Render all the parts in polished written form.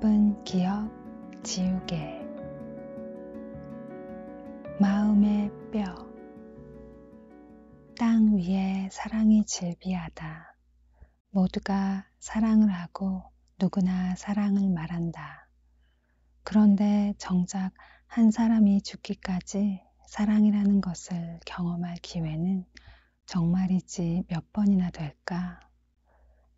짧은 기억 지우개. 마음의 뼈. 땅 위에 사랑이 질비하다. 모두가 사랑을 하고 누구나 사랑을 말한다. 그런데 정작 한 사람이 죽기까지 사랑이라는 것을 경험할 기회는 정말이지 몇 번이나 될까?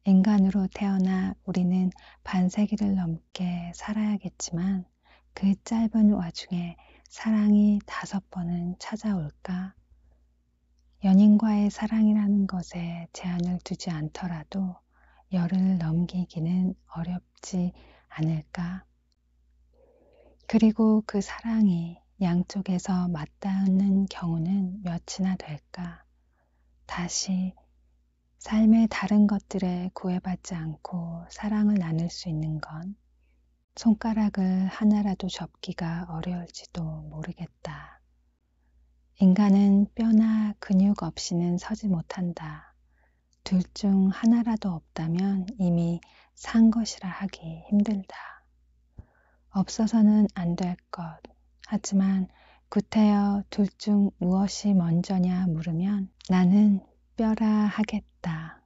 인간으로 태어나 우리는 반세기를 넘게 살아야겠지만 그 짧은 와중에 사랑이 5번은 찾아올까? 연인과의 사랑이라는 것에 제한을 두지 않더라도 열을 넘기기는 어렵지 않을까? 그리고 그 사랑이 양쪽에서 맞닿는 경우는 몇이나 될까? 다시 삶의 다른 것들에 구애받지 않고 사랑을 나눌 수 있는 건 손가락을 하나라도 접기가 어려울지도 모르겠다. 인간은 뼈나 근육 없이는 서지 못한다. 둘 중 하나라도 없다면 이미 산 것이라 하기 힘들다. 없어서는 안 될 것. 하지만 구태여 둘 중 무엇이 먼저냐 물으면 나는 뼈라 하겠다.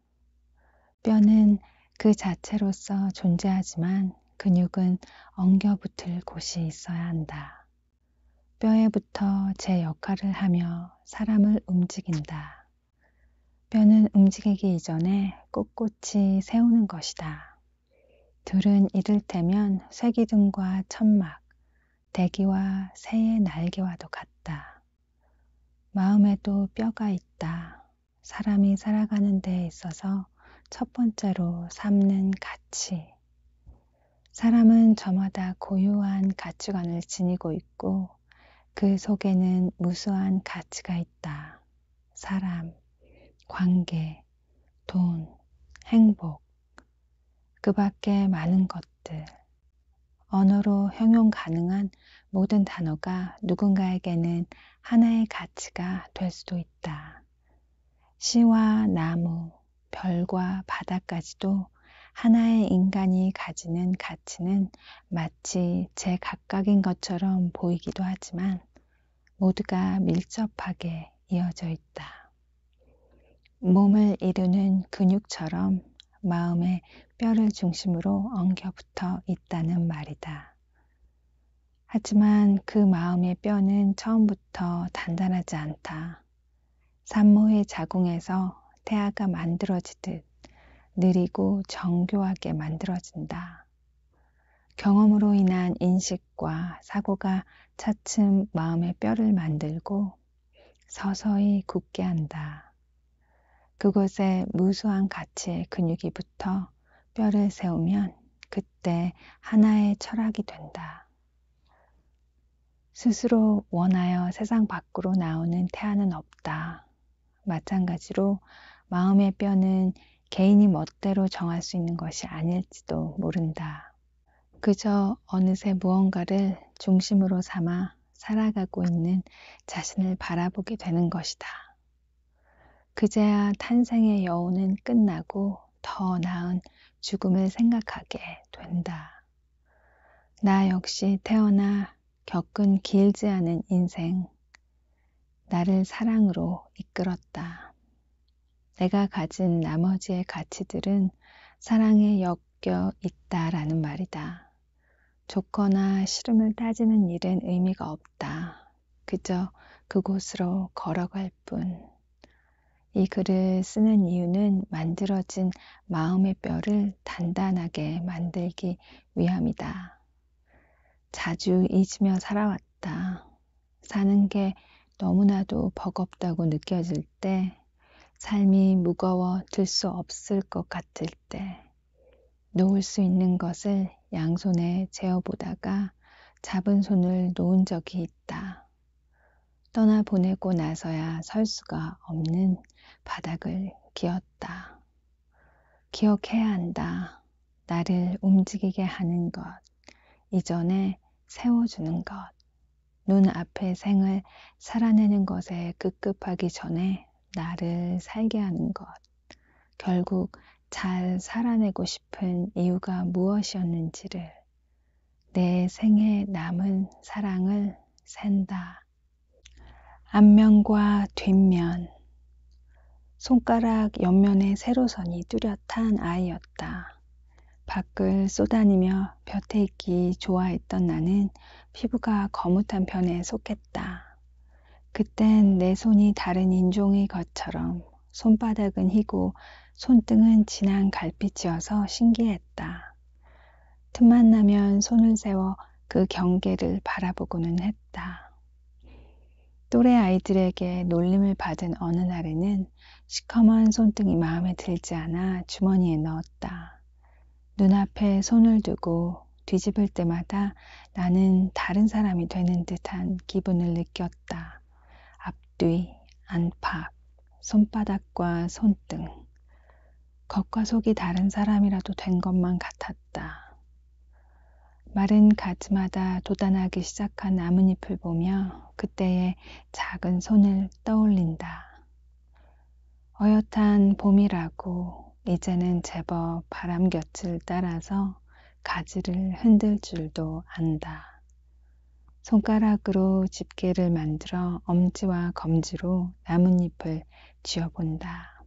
뼈는 그 자체로서 존재하지만 근육은 엉겨붙을 곳이 있어야 한다. 뼈에 붙어 제 역할을 하며 사람을 움직인다. 뼈는 움직이기 이전에 꼿꼿이 세우는 것이다. 둘은 이를테면 쇠기둥과 천막, 대기와 새의 날개와도 같다. 마음에도 뼈가 있다. 사람이 살아가는 데 있어서 첫 번째로 삼는 가치. 사람은 저마다 고유한 가치관을 지니고 있고 그 속에는 무수한 가치가 있다. 사람, 관계, 돈, 행복, 그 밖에 많은 것들. 언어로 형용 가능한 모든 단어가 누군가에게는 하나의 가치가 될 수도 있다. 시와 나무, 별과 바다까지도 하나의 인간이 가지는 가치는 마치 제각각인 것처럼 보이기도 하지만 모두가 밀접하게 이어져 있다. 몸을 이루는 근육처럼 마음의 뼈를 중심으로 엉겨붙어 있다는 말이다. 하지만 그 마음의 뼈는 처음부터 단단하지 않다. 산모의 자궁에서 태아가 만들어지듯 느리고 정교하게 만들어진다. 경험으로 인한 인식과 사고가 차츰 마음의 뼈를 만들고 서서히 굳게 한다. 그곳에 무수한 가치의 근육이 붙어 뼈를 세우면 그때 하나의 철학이 된다. 스스로 원하여 세상 밖으로 나오는 태아는 없다. 마찬가지로 마음의 뼈는 개인이 멋대로 정할 수 있는 것이 아닐지도 모른다. 그저 어느새 무언가를 중심으로 삼아 살아가고 있는 자신을 바라보게 되는 것이다. 그제야 탄생의 여운은 끝나고 더 나은 죽음을 생각하게 된다. 나 역시 태어나 겪은 길지 않은 인생, 나를 사랑으로 이끌었다. 내가 가진 나머지의 가치들은 사랑에 엮여 있다라는 말이다. 좋거나 싫음을 따지는 일은 의미가 없다. 그저 그곳으로 걸어갈 뿐. 이 글을 쓰는 이유는 만들어진 마음의 뼈를 단단하게 만들기 위함이다. 자주 잊으며 살아왔다. 사는 게 너무나도 버겁다고 느껴질 때, 삶이 무거워 들 수 없을 것 같을 때, 놓을 수 있는 것을 양손에 재어보다가 잡은 손을 놓은 적이 있다. 떠나보내고 나서야 설 수가 없는 바닥을 기었다. 기억해야 한다. 나를 움직이게 하는 것, 이전에 세워주는 것, 눈앞의 생을 살아내는 것에 급급하기 전에 나를 살게 하는 것, 결국 잘 살아내고 싶은 이유가 무엇이었는지를 내 생에 남은 사랑을 샌다. 앞면과 뒷면, 손가락 옆면에 세로선이 뚜렷한 아이였다. 밖을 쏘다니며 볕에 있기 좋아했던 나는 피부가 거뭇한 편에 속했다. 그땐 내 손이 다른 인종의 것처럼 손바닥은 희고 손등은 진한 갈빛이어서 신기했다. 틈만 나면 손을 세워 그 경계를 바라보고는 했다. 또래 아이들에게 놀림을 받은 어느 날에는 시커먼 손등이 마음에 들지 않아 주머니에 넣었다. 눈앞에 손을 두고 뒤집을 때마다 나는 다른 사람이 되는 듯한 기분을 느꼈다. 앞뒤, 안팎, 손바닥과 손등. 겉과 속이 다른 사람이라도 된 것만 같았다. 마른 가지마다 돋아나기 시작한 나뭇잎을 보며 그때의 작은 손을 떠올린다. 어엿한 봄이라고 이제는 제법 바람곁을 따라서 가지를 흔들 줄도 안다. 손가락으로 집게를 만들어 엄지와 검지로 나뭇잎을 쥐어본다.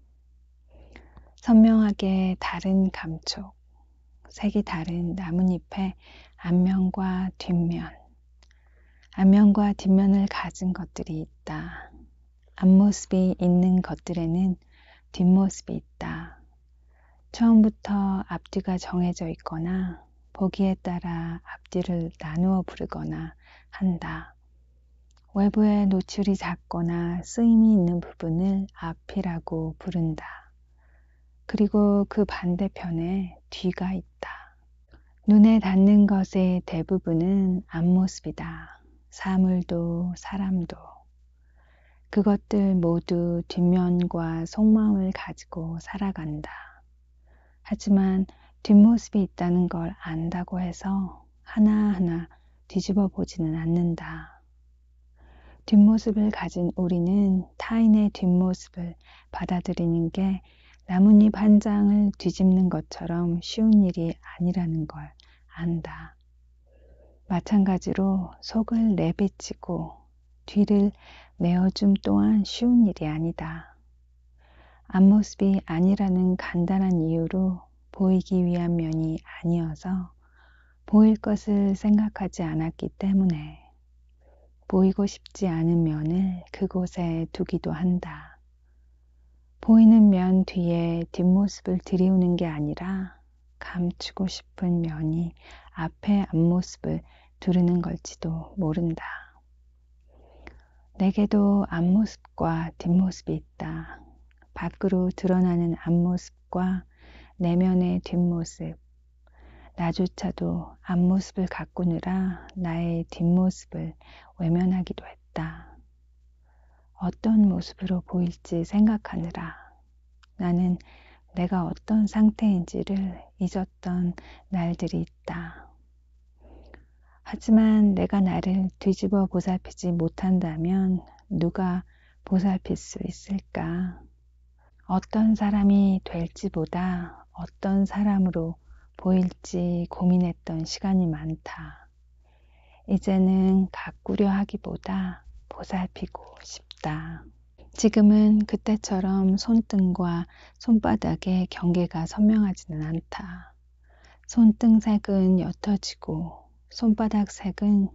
선명하게 다른 감촉, 색이 다른 나뭇잎의 앞면과 뒷면, 앞면과 뒷면을 가진 것들이 있다. 앞모습이 있는 것들에는 뒷모습이 있다. 처음부터 앞뒤가 정해져 있거나 보기에 따라 앞뒤를 나누어 부르거나 한다. 외부에 노출이 작거나 쓰임이 있는 부분을 앞이라고 부른다. 그리고 그 반대편에 뒤가 있다. 눈에 닿는 것의 대부분은 앞모습이다. 사물도 사람도. 그것들 모두 뒷면과 속마음을 가지고 살아간다. 하지만 뒷모습이 있다는 걸 안다고 해서 하나하나 뒤집어 보지는 않는다. 뒷모습을 가진 우리는 타인의 뒷모습을 받아들이는 게 나뭇잎 한 장을 뒤집는 것처럼 쉬운 일이 아니라는 걸 안다. 마찬가지로 속을 내비치고 뒤를 메어줌 또한 쉬운 일이 아니다. 앞모습이 아니라는 간단한 이유로 보이기 위한 면이 아니어서 보일 것을 생각하지 않았기 때문에 보이고 싶지 않은 면을 그곳에 두기도 한다. 보이는 면 뒤에 뒷모습을 들이우는 게 아니라 감추고 싶은 면이 앞에 앞모습을 두르는 걸지도 모른다. 내게도 앞모습과 뒷모습이 있다. 밖으로 드러나는 앞모습과 내면의 뒷모습. 나조차도 앞모습을 가꾸느라 나의 뒷모습을 외면하기도 했다. 어떤 모습으로 보일지 생각하느라 나는 내가 어떤 상태인지를 잊었던 날들이 있다. 하지만 내가 나를 뒤집어 보살피지 못한다면 누가 보살필 수 있을까? 어떤 사람이 될지보다 어떤 사람으로 보일지 고민했던 시간이 많다. 이제는 가꾸려 하기보다 보살피고 싶다. 지금은 그때처럼 손등과 손바닥의 경계가 선명하지는 않다. 손등 색은 옅어지고 손바닥 색은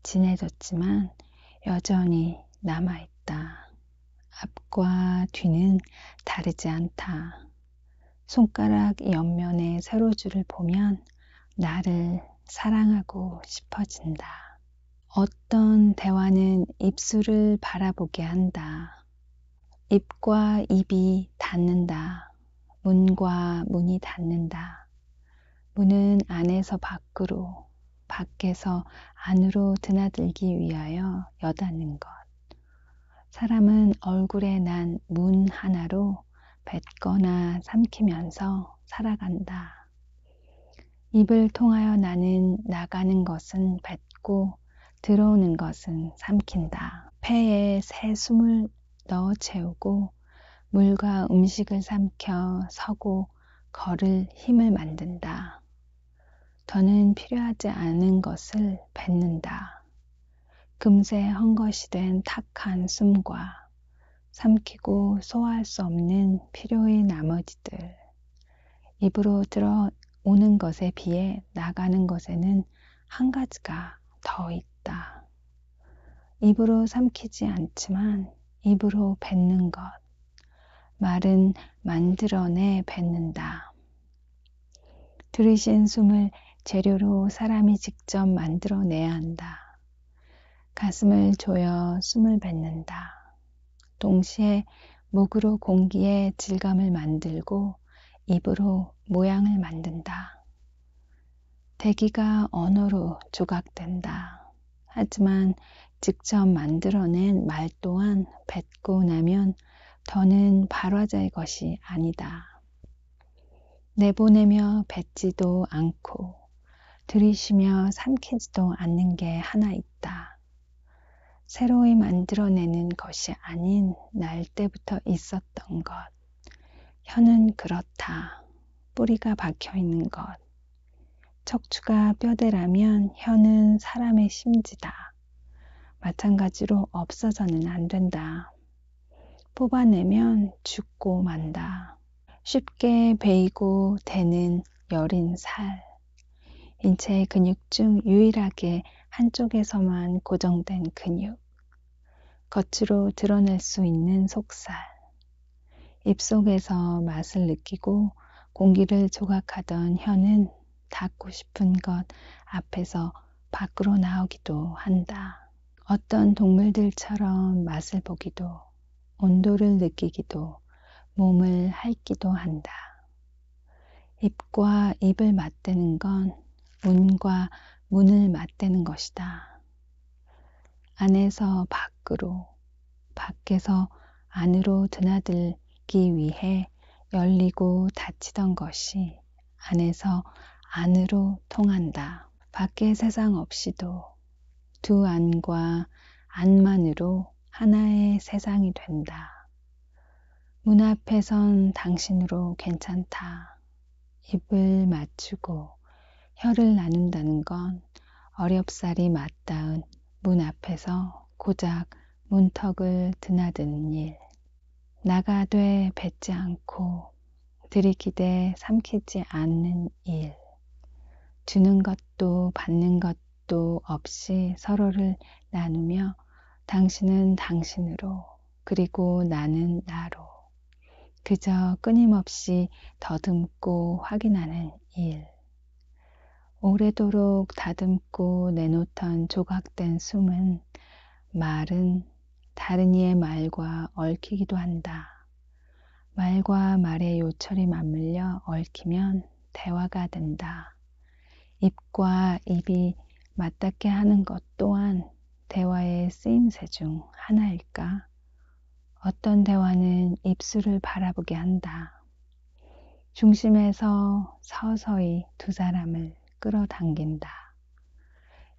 진해졌지만 여전히 남아있다. 앞과 뒤는 다르지 않다. 손가락 옆면의 세로줄을 보면 나를 사랑하고 싶어진다. 어떤 대화는 입술을 바라보게 한다. 입과 입이 닿는다. 문과 문이 닿는다. 문은 안에서 밖으로, 밖에서 안으로 드나들기 위하여 여닫는 것. 사람은 얼굴에 난 문 하나로 뱉거나 삼키면서 살아간다. 입을 통하여 나는 나가는 것은 뱉고 들어오는 것은 삼킨다. 폐에 새 숨을 넣어 채우고 물과 음식을 삼켜 서고 걸을 힘을 만든다. 더는 필요하지 않은 것을 뱉는다. 금세 헝겊이 된 탁한 숨과 삼키고 소화할 수 없는 필요의 나머지들. 입으로 들어오는 것에 비해 나가는 것에는 한 가지가 더 있다. 입으로 삼키지 않지만 입으로 뱉는 것. 말은 만들어내 뱉는다. 들이신 숨을 재료로 사람이 직접 만들어내야 한다. 가슴을 조여 숨을 뱉는다. 동시에 목으로 공기의 질감을 만들고 입으로 모양을 만든다. 대기가 언어로 조각된다. 하지만 직접 만들어낸 말 또한 뱉고 나면 더는 발화자의 것이 아니다. 내보내며 뱉지도 않고 들이쉬며 삼키지도 않는 게 하나 있다. 새로이 만들어내는 것이 아닌 날 때부터 있었던 것. 혀는 그렇다. 뿌리가 박혀있는 것. 척추가 뼈대라면 혀는 사람의 심지다. 마찬가지로 없어서는 안 된다. 뽑아내면 죽고 만다. 쉽게 베이고 대는 여린 살. 인체의 근육 중 유일하게 한쪽에서만 고정된 근육. 겉으로 드러낼 수 있는 속살. 입속에서 맛을 느끼고 공기를 조각하던 혀는 닿고 싶은 것 앞에서 밖으로 나오기도 한다. 어떤 동물들처럼 맛을 보기도, 온도를 느끼기도, 몸을 핥기도 한다. 입과 입을 맞대는 건 문과 문을 맞대는 것이다. 안에서 밖으로, 밖에서 안으로 드나들기 위해 열리고 닫히던 것이 안에서 안으로 통한다. 밖의 세상 없이도 두 안과 안만으로 하나의 세상이 된다. 문 앞에 선 당신으로 괜찮다. 입을 맞추고 혀를 나눈다는 건 어렵사리 맞닿은 문 앞에서 고작 문턱을 드나드는 일. 나가되 뱉지 않고 들이키되 삼키지 않는 일. 주는 것도 받는 것도 없이 서로를 나누며 당신은 당신으로 그리고 나는 나로 그저 끊임없이 더듬고 확인하는 일. 오래도록 다듬고 내놓던 조각된 숨은 말은 다른 이의 말과 얽히기도 한다. 말과 말의 요철이 맞물려 얽히면 대화가 된다. 입과 입이 맞닿게 하는 것 또한 대화의 쓰임새 중 하나일까? 어떤 대화는 입술을 바라보게 한다. 중심에서 서서히 두 사람을 끌어당긴다.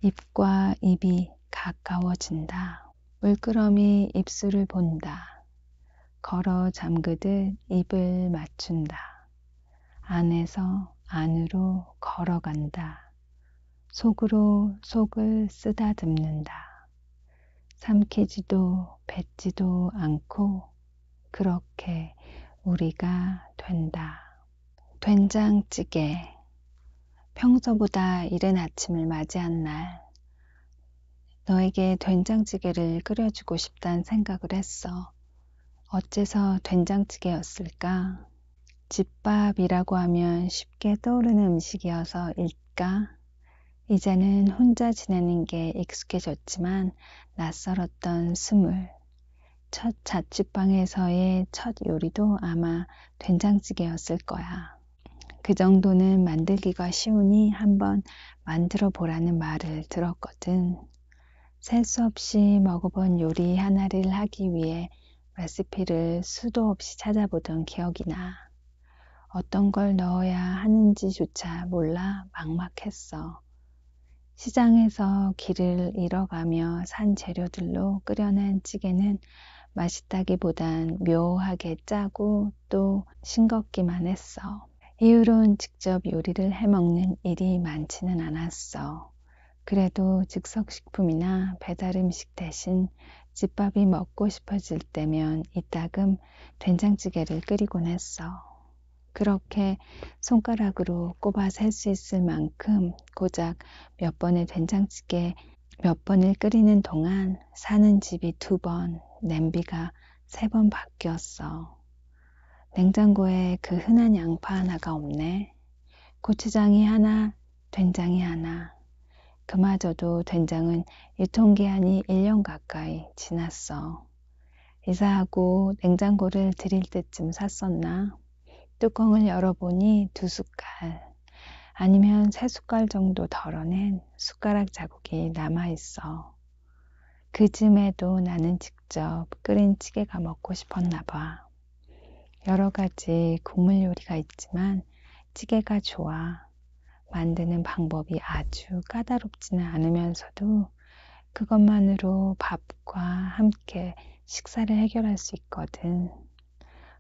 입과 입이 가까워진다. 물끄러미 입술을 본다. 걸어 잠그듯 입을 맞춘다. 안에서 안으로 걸어간다. 속으로 속을 쓰다듬는다. 삼키지도 뱉지도 않고 그렇게 우리가 된다. 된장찌개. 평소보다 이른 아침을 맞이한 날, 너에게 된장찌개를 끓여주고 싶다는 생각을 했어. 어째서 된장찌개였을까? 집밥이라고 하면 쉽게 떠오르는 음식이어서일까? 이제는 혼자 지내는 게 익숙해졌지만 낯설었던 스물. 첫 자취방에서의 첫 요리도 아마 된장찌개였을 거야. 그 정도는 만들기가 쉬우니 한번 만들어 보라는 말을 들었거든. 셀 수 없이 먹어본 요리 하나를 하기 위해 레시피를 수도 없이 찾아보던 기억이 나. 어떤 걸 넣어야 하는지조차 몰라 막막했어. 시장에서 길을 잃어가며 산 재료들로 끓여낸 찌개는 맛있다기보단 묘하게 짜고 또 싱겁기만 했어. 이후론 직접 요리를 해먹는 일이 많지는 않았어. 그래도 즉석식품이나 배달음식 대신 집밥이 먹고 싶어질 때면 이따금 된장찌개를 끓이곤 했어. 그렇게 손가락으로 꼽아 셀 수 있을 만큼 고작 몇 번의 된장찌개 몇 번을 끓이는 동안 사는 집이 2번, 냄비가 3번 바뀌었어. 냉장고에 그 흔한 양파 하나가 없네. 고추장이 하나, 된장이 하나. 그마저도 된장은 유통기한이 1년 가까이 지났어. 이사하고 냉장고를 들일 때쯤 샀었나? 뚜껑을 열어보니 2숟갈, 아니면 3숟갈 정도 덜어낸 숟가락 자국이 남아있어. 그쯤에도 나는 직접 끓인 찌개가 먹고 싶었나 봐. 여러 가지 국물 요리가 있지만 찌개가 좋아. 만드는 방법이 아주 까다롭지는 않으면서도 그것만으로 밥과 함께 식사를 해결할 수 있거든.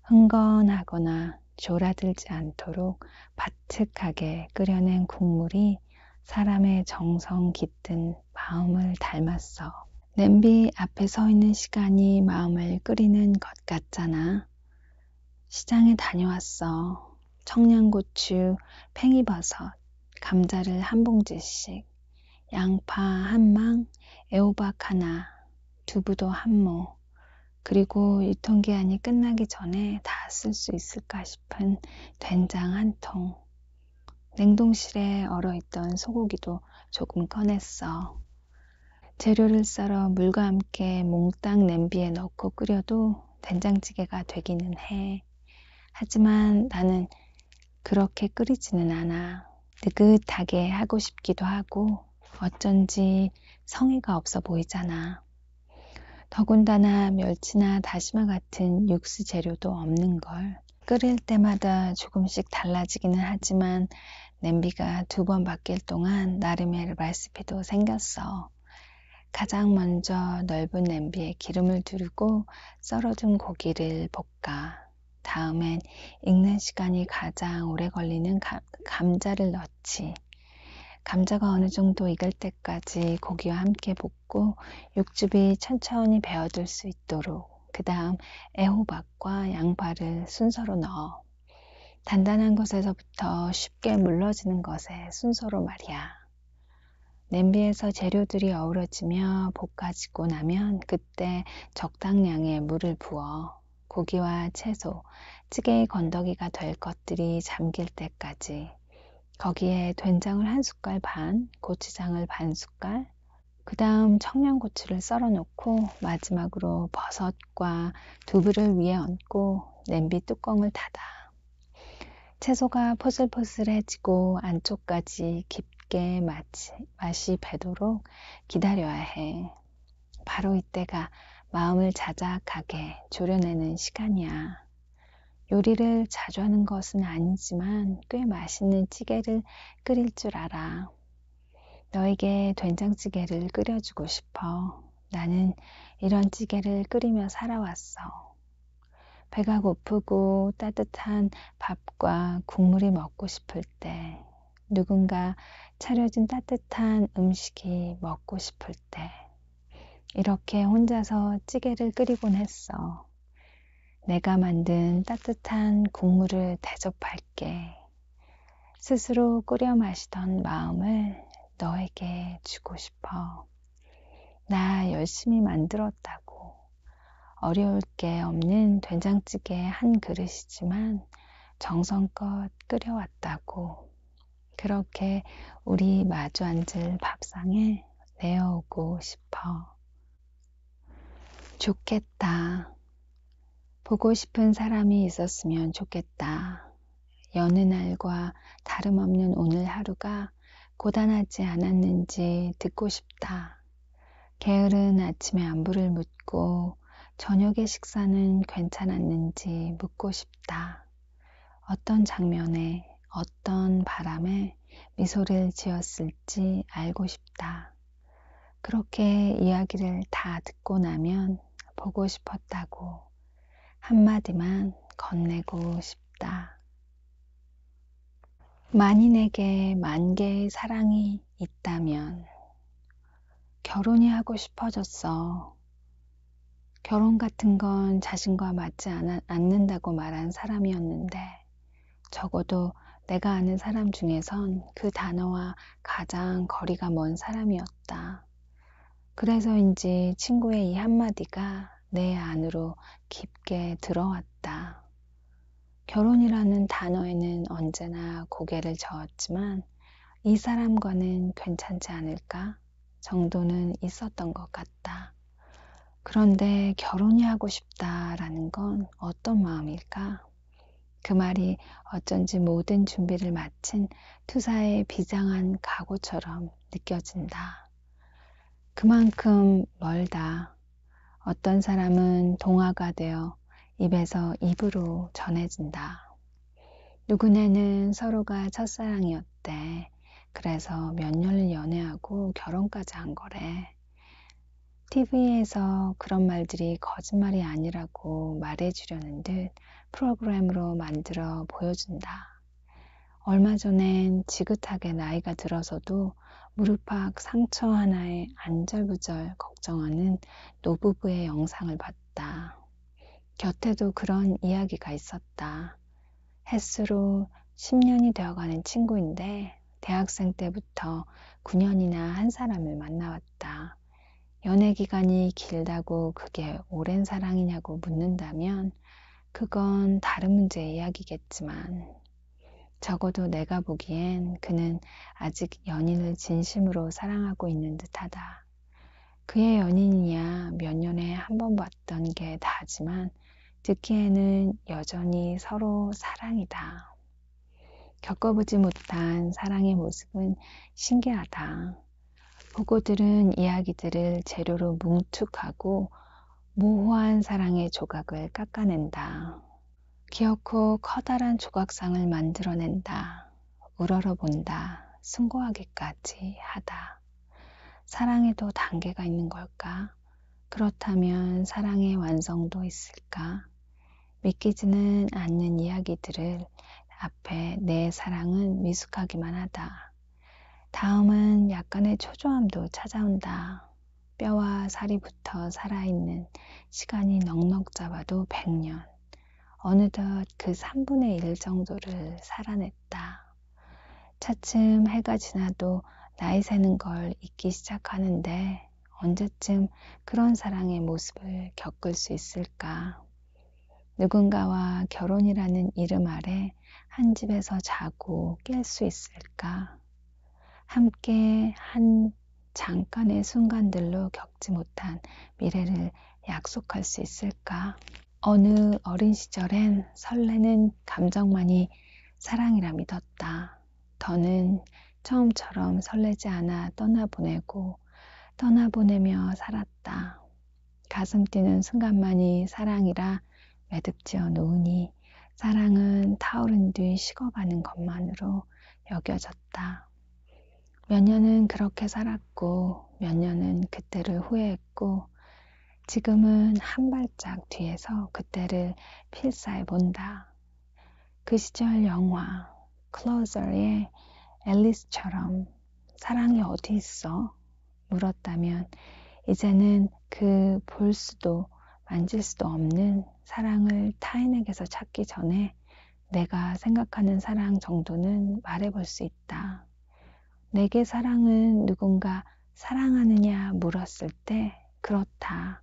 흥건하거나 졸아들지 않도록 바특하게 끓여낸 국물이 사람의 정성 깃든 마음을 닮았어. 냄비 앞에 서 있는 시간이 마음을 끓이는 것 같잖아. 시장에 다녀왔어. 청양고추, 팽이버섯, 감자를 한 봉지씩, 양파 한 망, 애호박 하나, 두부도 한 모, 그리고 유통기한이 끝나기 전에 다 쓸 수 있을까 싶은 된장 한 통, 냉동실에 얼어있던 소고기도 조금 꺼냈어. 재료를 썰어 물과 함께 몽땅 냄비에 넣고 끓여도 된장찌개가 되기는 해. 하지만 나는 그렇게 끓이지는 않아. 느긋하게 하고 싶기도 하고 어쩐지 성의가 없어 보이잖아. 더군다나 멸치나 다시마 같은 육수 재료도 없는걸. 끓일 때마다 조금씩 달라지기는 하지만 냄비가 2번 바뀔 동안 나름의 레시피도 생겼어. 가장 먼저 넓은 냄비에 기름을 두르고 썰어둔 고기를 볶아. 다음엔 익는 시간이 가장 오래 걸리는 감자를 넣지. 감자가 어느 정도 익을 때까지 고기와 함께 볶고 육즙이 천천히 배어들 수 있도록 그 다음 애호박과 양파를 순서로 넣어. 단단한 것에서부터 쉽게 물러지는 것의 순서로 말이야. 냄비에서 재료들이 어우러지며 볶아지고 나면 그때 적당량의 물을 부어 고기와 채소, 찌개의 건더기가 될 것들이 잠길 때까지 거기에 된장을 1숟갈 반, 고추장을 반 숟갈, 그 다음 청양고추를 썰어 놓고 마지막으로 버섯과 두부를 위에 얹고 냄비 뚜껑을 닫아. 채소가 포슬포슬해지고 안쪽까지 깊게 맛이 배도록 기다려야 해. 바로 이때가 마음을 자작하게 졸여내는 시간이야. 요리를 자주 하는 것은 아니지만 꽤 맛있는 찌개를 끓일 줄 알아. 너에게 된장찌개를 끓여주고 싶어. 나는 이런 찌개를 끓이며 살아왔어. 배가 고프고 따뜻한 밥과 국물이 먹고 싶을 때, 누군가 차려준 따뜻한 음식이 먹고 싶을 때, 이렇게 혼자서 찌개를 끓이곤 했어. 내가 만든 따뜻한 국물을 대접할게. 스스로 끓여 마시던 마음을 너에게 주고 싶어. 나 열심히 만들었다고. 어려울 게 없는 된장찌개 한 그릇이지만 정성껏 끓여왔다고. 그렇게 우리 마주 앉을 밥상에 내어오고 싶어. 좋겠다. 보고 싶은 사람이 있었으면 좋겠다. 여느 날과 다름없는 오늘 하루가 고단하지 않았는지 듣고 싶다. 게으른 아침에 안부를 묻고 저녁의 식사는 괜찮았는지 묻고 싶다. 어떤 장면에 어떤 바람에 미소를 지었을지 알고 싶다. 그렇게 이야기를 다 듣고 나면 보고 싶었다고 한마디만 건네고 싶다. 만인에게 만 개의 사랑이 있다면 결혼이 하고 싶어졌어. 결혼 같은 건 자신과 맞지 않는다고 말한 사람이었는데 적어도 내가 아는 사람 중에선 그 단어와 가장 거리가 먼 사람이었다. 그래서인지 친구의 이 한마디가 내 안으로 깊게 들어왔다. 결혼이라는 단어에는 언제나 고개를 저었지만 이 사람과는 괜찮지 않을까 정도는 있었던 것 같다. 그런데 결혼이 하고 싶다라는 건 어떤 마음일까? 그 말이 어쩐지 모든 준비를 마친 투사의 비장한 각오처럼 느껴진다. 그만큼 멀다. 어떤 사람은 동화가 되어 입에서 입으로 전해진다. 누구네는 서로가 첫사랑이었대. 그래서 몇 년을 연애하고 결혼까지 한 거래. TV에서 그런 말들이 거짓말이 아니라고 말해주려는 듯 프로그램으로 만들어 보여준다. 얼마 전엔 지긋하게 나이가 들어서도 무릎팍 상처 하나에 안절부절 걱정하는 노부부의 영상을 봤다. 곁에도 그런 이야기가 있었다. 햇수로 10년이 되어가는 친구인데 대학생 때부터 9년이나 한 사람을 만나왔다. 연애 기간이 길다고 그게 오랜 사랑이냐고 묻는다면 그건 다른 문제의 이야기겠지만 적어도 내가 보기엔 그는 아직 연인을 진심으로 사랑하고 있는 듯하다. 그의 연인이야 몇 년에 한 번 봤던 게 다지만 듣기에는 여전히 서로 사랑이다. 겪어보지 못한 사랑의 모습은 신기하다. 보고 들은 이야기들을 재료로 뭉툭하고 모호한 사랑의 조각을 깎아낸다. 기어코 커다란 조각상을 만들어낸다. 우러러본다. 숭고하기까지 하다. 사랑에도 단계가 있는 걸까? 그렇다면 사랑의 완성도 있을까? 믿기지는 않는 이야기들을 앞에 내 사랑은 미숙하기만 하다. 다음은 약간의 초조함도 찾아온다. 뼈와 살이 붙어 살아있는 시간이 넉넉 잡아도 100년. 어느덧 그 3분의 1 정도를 살아냈다. 차츰 해가 지나도 나이 새는 걸 잊기 시작하는데 언제쯤 그런 사랑의 모습을 겪을 수 있을까? 누군가와 결혼이라는 이름 아래 한 집에서 자고 깰 수 있을까? 함께 한 잠깐의 순간들로 겪지 못한 미래를 약속할 수 있을까? 어느 어린 시절엔 설레는 감정만이 사랑이라 믿었다. 더는 처음처럼 설레지 않아 떠나보내고 떠나보내며 살았다. 가슴 뛰는 순간만이 사랑이라 매듭지어 놓으니 사랑은 타오른 뒤 식어가는 것만으로 여겨졌다. 몇 년은 그렇게 살았고 몇 년은 그때를 후회했고 지금은 한 발짝 뒤에서 그때를 필사해 본다. 그 시절 영화 클로저의 앨리스처럼 사랑이 어디 있어? 물었다면 이제는 그 볼 수도 만질 수도 없는 사랑을 타인에게서 찾기 전에 내가 생각하는 사랑 정도는 말해볼 수 있다. 내게 사랑은 누군가 사랑하느냐 물었을 때 그렇다.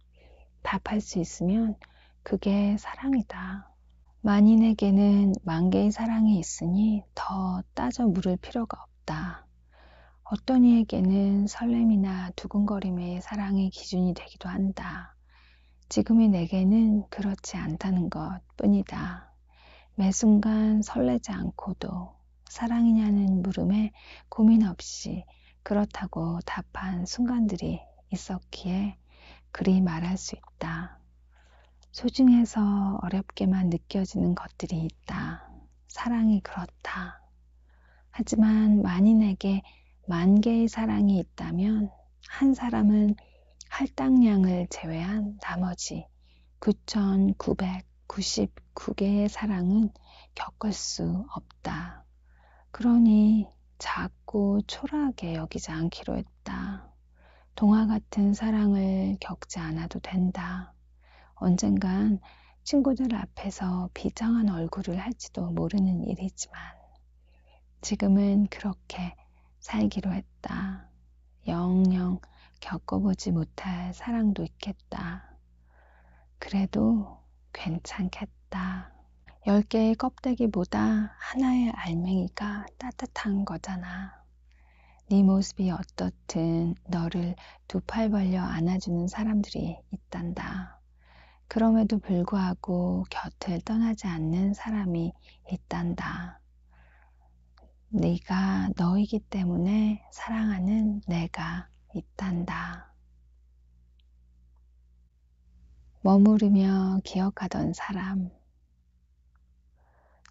답할 수 있으면 그게 사랑이다. 만인에게는 만 개의 사랑이 있으니 더 따져 물을 필요가 없다. 어떤 이에게는 설렘이나 두근거림의 사랑의 기준이 되기도 한다. 지금의 내게는 그렇지 않다는 것 뿐이다. 매 순간 설레지 않고도 사랑이냐는 물음에 고민 없이 그렇다고 답한 순간들이 있었기에 그리 말할 수 있다. 소중해서 어렵게만 느껴지는 것들이 있다. 사랑이 그렇다. 하지만 만인에게 만 개의 사랑이 있다면 한 사람은 할당량을 제외한 나머지 9,999개의 사랑은 겪을 수 없다. 그러니 작고 초라하게 여기지 않기로 했다. 동화 같은 사랑을 겪지 않아도 된다. 언젠간 친구들 앞에서 비장한 얼굴을 할지도 모르는 일이지만 지금은 그렇게 살기로 했다. 영영 겪어보지 못할 사랑도 있겠다. 그래도 괜찮겠다. 10개의 껍데기보다 하나의 알맹이가 따뜻한 거잖아. 네 모습이 어떻든 너를 두 팔 벌려 안아주는 사람들이 있단다. 그럼에도 불구하고 곁을 떠나지 않는 사람이 있단다. 네가 너이기 때문에 사랑하는 내가 있단다. 머무르며 기억하던 사람.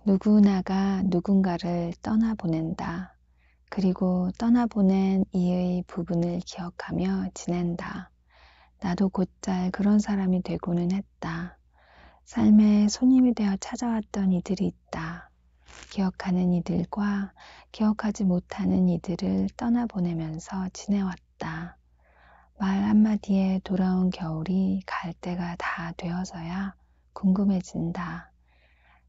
누구나가 누군가를 떠나보낸다. 그리고 떠나보낸 이의 부분을 기억하며 지낸다. 나도 곧잘 그런 사람이 되고는 했다. 삶의 손님이 되어 찾아왔던 이들이 있다. 기억하는 이들과 기억하지 못하는 이들을 떠나보내면서 지내왔다. 말 한마디에 돌아온 겨울이 갈 때가 다 되어서야 궁금해진다.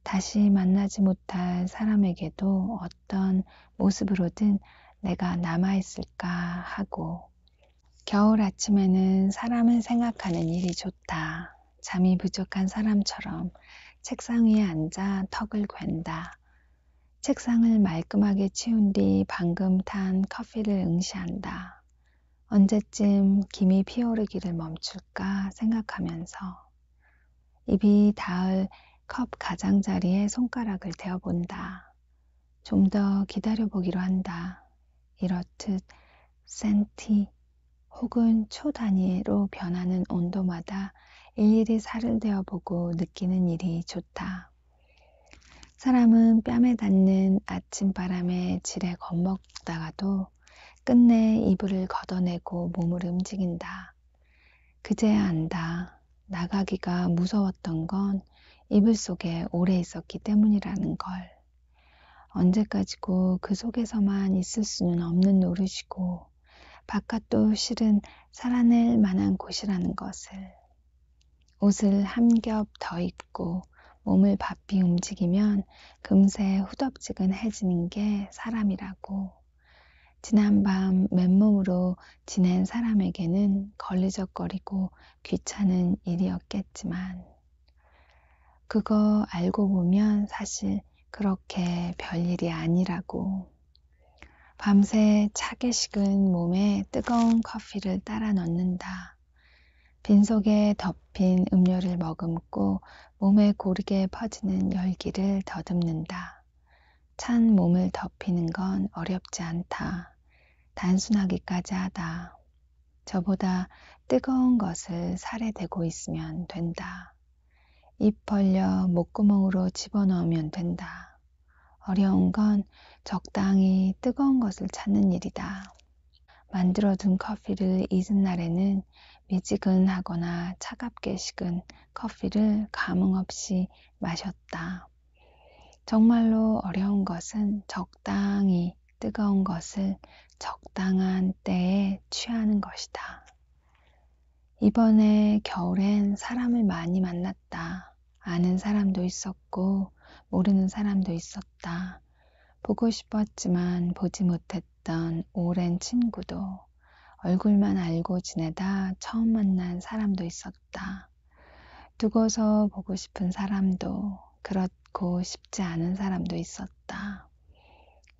다시 만나지 못할 사람에게도 어떤 모습으로든 내가 남아있을까 하고 겨울 아침에는 사람을 생각하는 일이 좋다. 잠이 부족한 사람처럼 책상 위에 앉아 턱을 괜다. 책상을 말끔하게 치운 뒤 방금 탄 커피를 응시한다. 언제쯤 김이 피어오르기를 멈출까 생각하면서 입이 닿을 컵 가장자리에 손가락을 대어본다. 좀 더 기다려보기로 한다. 이렇듯 센티 혹은 초 단위로 변하는 온도마다 일일이 살을 대어보고 느끼는 일이 좋다. 사람은 뺨에 닿는 아침바람에 지레 겁먹다가도 끝내 이불을 걷어내고 몸을 움직인다. 그제야 안다. 나가기가 무서웠던 건 이불 속에 오래 있었기 때문이라는 걸. 언제까지고 그 속에서만 있을 수는 없는 노릇이고 바깥도 실은 살아낼 만한 곳이라는 것을. 옷을 한 겹 더 입고 몸을 바삐 움직이면 금세 후덥지근해지는 게 사람이라고. 지난밤 맨몸으로 지낸 사람에게는 걸리적거리고 귀찮은 일이었겠지만 그거 알고 보면 사실 그렇게 별일이 아니라고. 밤새 차게 식은 몸에 뜨거운 커피를 따라 넣는다. 빈속에 덮인 음료를 머금고 몸에 고르게 퍼지는 열기를 더듬는다. 찬 몸을 덮이는 건 어렵지 않다. 단순하기까지 하다. 저보다 뜨거운 것을 살에 대고 있으면 된다. 입 벌려 목구멍으로 집어넣으면 된다. 어려운 건 적당히 뜨거운 것을 찾는 일이다. 만들어둔 커피를 잊은 날에는 미지근하거나 차갑게 식은 커피를 감흥 없이 마셨다. 정말로 어려운 것은 적당히 뜨거운 것을 적당한 때에 취하는 것이다. 이번에 겨울엔 사람을 많이 만났다. 아는 사람도 있었고 모르는 사람도 있었다. 보고 싶었지만 보지 못했던 오랜 친구도, 얼굴만 알고 지내다 처음 만난 사람도 있었다. 두고서 보고 싶은 사람도, 그렇고 싶지 않은 사람도 있었다.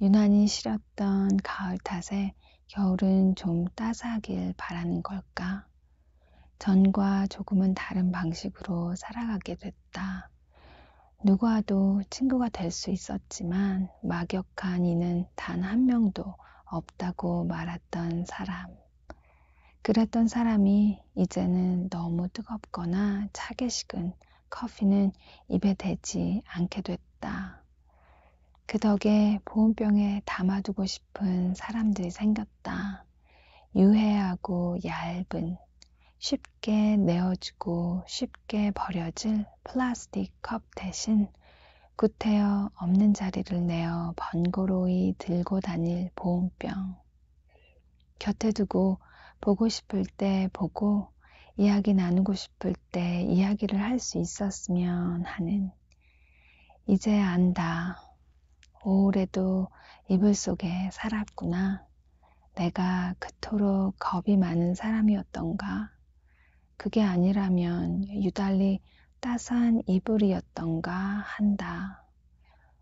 유난히 시렸던 가을 탓에 겨울은 좀 따스하길 바라는 걸까? 전과 조금은 다른 방식으로 살아가게 됐다. 누구와도 친구가 될 수 있었지만 막역한 이는 단 한 명도 없다고 말했던 사람. 그랬던 사람이 이제는 너무 뜨겁거나 차게 식은 커피는 입에 대지 않게 됐다. 그 덕에 보온병에 담아두고 싶은 사람들이 생겼다. 유해하고 얇은, 쉽게 내어주고 쉽게 버려질 플라스틱 컵 대신 구태여 없는 자리를 내어 번거로이 들고 다닐 보온병. 곁에 두고 보고 싶을 때 보고 이야기 나누고 싶을 때 이야기를 할 수 있었으면 하는. 이제 안다. 오래도 이불 속에 살았구나. 내가 그토록 겁이 많은 사람이었던가. 그게 아니라면 유달리 따스한 이불이었던가 한다.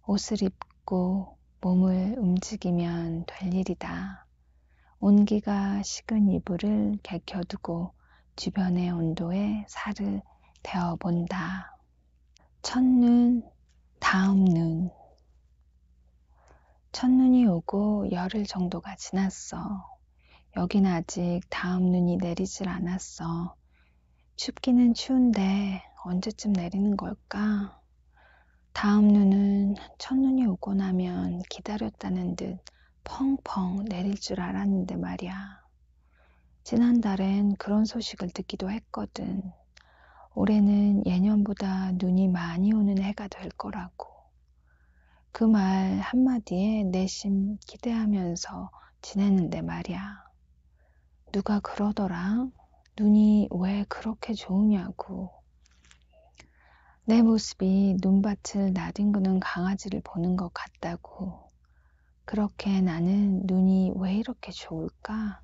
옷을 입고 몸을 움직이면 될 일이다. 온기가 식은 이불을 개켜두고 주변의 온도에 살을 데워본다. 첫눈, 다음 눈. 첫눈이 오고 열흘 정도가 지났어. 여긴 아직 다음 눈이 내리질 않았어. 춥기는 추운데 언제쯤 내리는 걸까? 다음 눈은 첫눈이 오고 나면 기다렸다는 듯 펑펑 내릴 줄 알았는데 말이야. 지난달엔 그런 소식을 듣기도 했거든. 올해는 예년보다 눈이 많이 오는 해가 될 거라고. 그 말 한마디에 내심 기대하면서 지내는데 말이야. 누가 그러더라? 눈이 왜 그렇게 좋으냐고. 내 모습이 눈밭을 나뒹구는 강아지를 보는 것 같다고. 그렇게 나는 눈이 왜 이렇게 좋을까?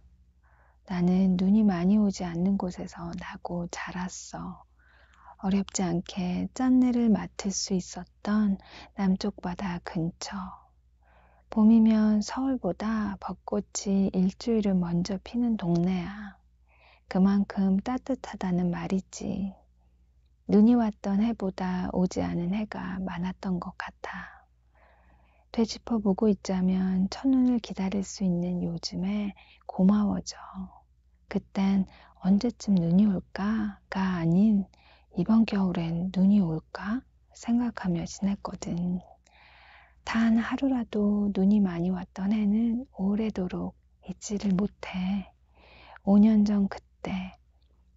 나는 눈이 많이 오지 않는 곳에서 나고 자랐어. 어렵지 않게 짠내를 맡을 수 있었던 남쪽 바다 근처. 봄이면 서울보다 벚꽃이 일주일을 먼저 피는 동네야. 그만큼 따뜻하다는 말이지. 눈이 왔던 해보다 오지 않은 해가 많았던 것 같아. 되짚어 보고 있자면 첫눈을 기다릴 수 있는 요즘에 고마워져. 그땐 언제쯤 눈이 올까가 아닌 이번 겨울엔 눈이 올까 생각하며 지냈거든. 단 하루라도 눈이 많이 왔던 해는 오래도록 잊지를 못해. 5년 전 그때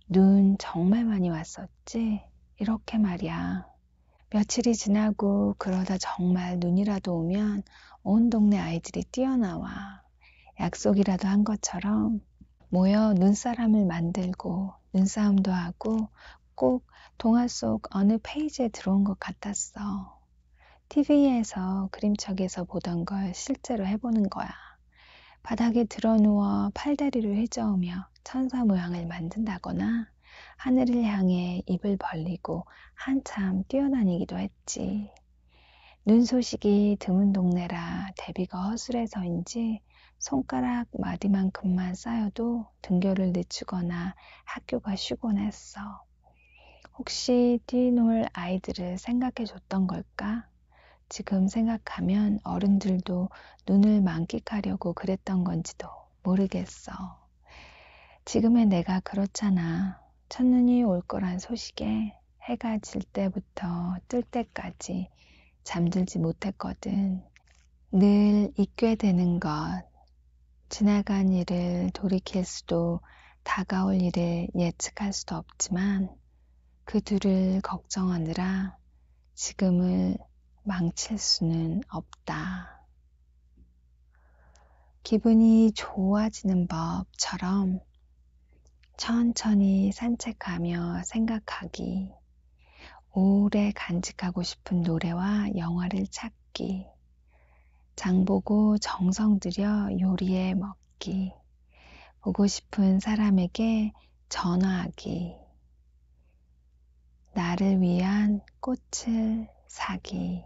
눈 정말 많이 왔었지? 이렇게 말이야. 며칠이 지나고 그러다 정말 눈이라도 오면 온 동네 아이들이 뛰어나와. 약속이라도 한 것처럼 모여 눈사람을 만들고 눈싸움도 하고 꼭 동화 속 어느 페이지에 들어온 것 같았어. TV에서 그림책에서 보던 걸 실제로 해보는 거야. 바닥에 드러누워 팔다리를 휘저으며 천사 모양을 만든다거나 하늘을 향해 입을 벌리고 한참 뛰어다니기도 했지. 눈 소식이 드문 동네라 대비가 허술해서인지 손가락 마디만큼만 쌓여도 등교를 늦추거나 학교가 쉬곤 했어. 혹시 뛰놀 아이들을 생각해 줬던 걸까? 지금 생각하면 어른들도 눈을 만끽하려고 그랬던 건지도 모르겠어. 지금의 내가 그렇잖아. 첫눈이 올 거란 소식에 해가 질 때부터 뜰 때까지 잠들지 못했거든. 늘 잊게 되는 것, 지나간 일을 돌이킬 수도 다가올 일을 예측할 수도 없지만 그 둘을 걱정하느라 지금을 망칠 수는 없다. 기분이 좋아지는 법처럼 천천히 산책하며 생각하기, 오래 간직하고 싶은 노래와 영화를 찾기, 장보고 정성 들여 요리해 먹기, 보고 싶은 사람에게 전화하기, 나를 위한 꽃을 사기.